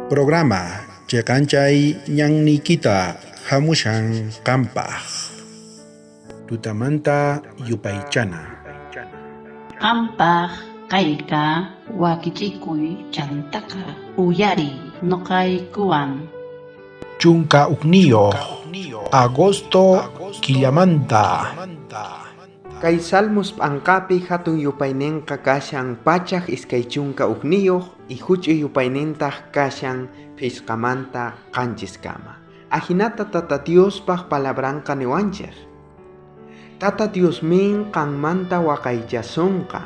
Programa Chekanchay Ñan Nikita Hamushan Kampaj Tutamanta Yupaychana Qampaq kayka wakichikuy chantaka uyari noqaykuwan. Chunka Ukniyo Agosto Killamanta Kay Salmos p'ankapi hatun yupaynenqa kashan pachak iskay chunka ukniyuq y huch'uy yupaynintaq kashan phishqamanta qanchiskama. Ahinata Tata Diospaq palabranqa niwanchik. Tata Diosmin qanmanta waqaychasunqa.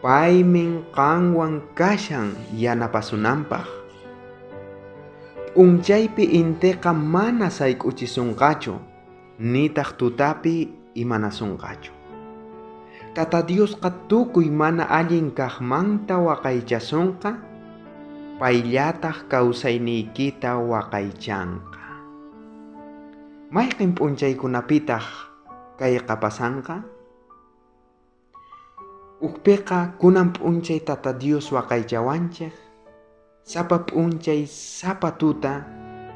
Paymin qanwan kashan yanapasunanpaq. P'unchaypi inteqa mana sayk'uchisunqachu, nitaq tutapi imanasunqachu. Tata Diosqa tukuy mana allin kaqmanta waqaychasunqa, payllataq kawsayniykita waqaychanqa. Mayqin p'unchaykunapitaq kayqa pasanqa? Ukpiqa kunan p'unchay Tata Dios waqaychawanchik, sapa p'unchay sapa tuta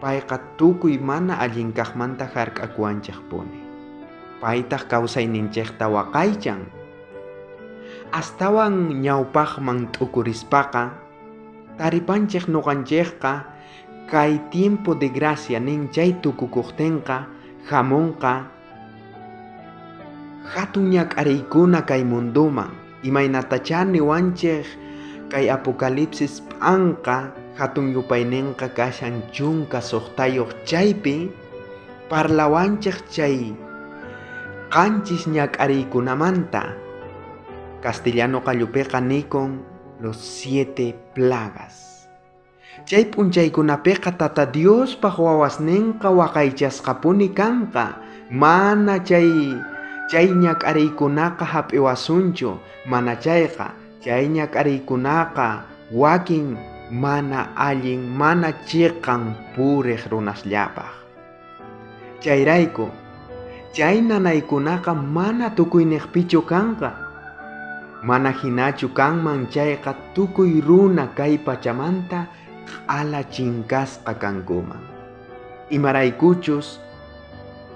payqa tukuy mana allin kaqmanta hark'akuwanchikpuni. Paytaq kawsayninchikta waqaychan. Astawan ñawpaqman t'ukurispaqa, taripanchik nuqanchikqa kay tiempo de gracia nin chay tukukuqtinqa hamunqa hatun ñak'araykuna kay munduman, imaynatachá niwanchik kay Apocalipsis p'anqa hatun yupayninqa kashan chunka suqtayuq chaypi parlawanchik chay qanchis ñak'araykunamanta. Castellano qallupiqa nikun los 7 plagas. Chay p'unchaykunapiqa Tata Diospaq wawasninqa waqaychasqapuni kanqa. Mana chay ñak'araykunaqa hap'iwasunchu. Mana chayqa, chay ñak'araykunaqa wakin mana allin, mana chiqan puriq runasllapaq. Chayrayku, chay nanaykunaqa mana tukuyniqpichu kanqa. Mana hinachu kanman chayqa tukuy runa kay pachamanta q'ala chinkasqa kankuman. Imaraykuchus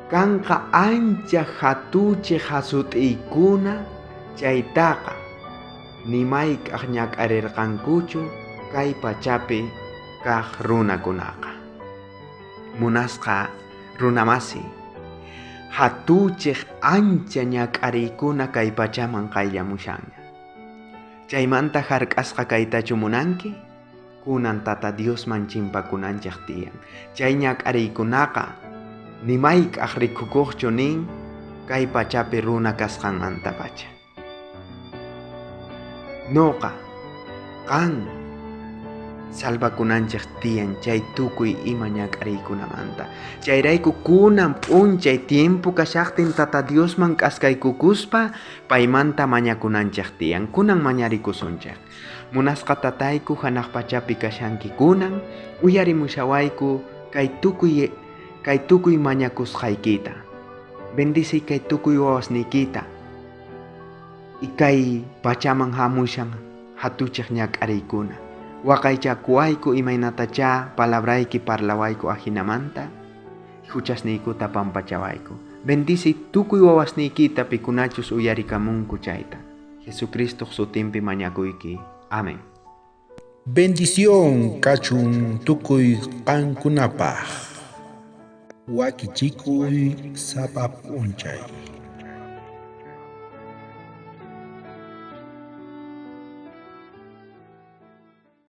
kanqa ancha hatuchiq hasut'iykuna, chaytaqa nimayk'aq ñak'arirqankuchu kay pachapi kaq runakunaqa. Munasqa runamasi, hatuchiq ancha ñak'araykuna kay pachaman qayllamushanña. Chaymanta hark'asqa kaytachu munanki? Kunan Tata Diosman chimpakunanchik tiyan. Chay ñak'araykunaqa nimayk'aq rikukuqchu nin kay pachapi runa kasqanmanta pacha. Nuqa, qan salvakunanchik tiyan chay tukuy ima ñak'araykunamanta. Chayrayku kunan p'unchay tiempo kashaqtin Tata Diosman k'askaykukuspa paymanta mañakunanchik tiyan. Kunan mañarikusunchik. Munasqa tatayku hanaq pachapi kashanki kunan, uyarimushawayku kay tukuy mañakusqaykita. Bendisiy kay tukuy wawasniykita. Y kay pachaman hamushan hatuchiq ñak'araykuna. Waqaychakuwayku imaynatachá palabrayki parlawayku ahinamanta, huchasniykita pampachawayku. Bendisiy tukuy wawasniykita pikunachus uyarikamunku chayta. Jesucristo sutinpi mañakuyki. Amén. Bendición Kachun Tukuy Qankunapaj Wakichikuy Sapap Unchay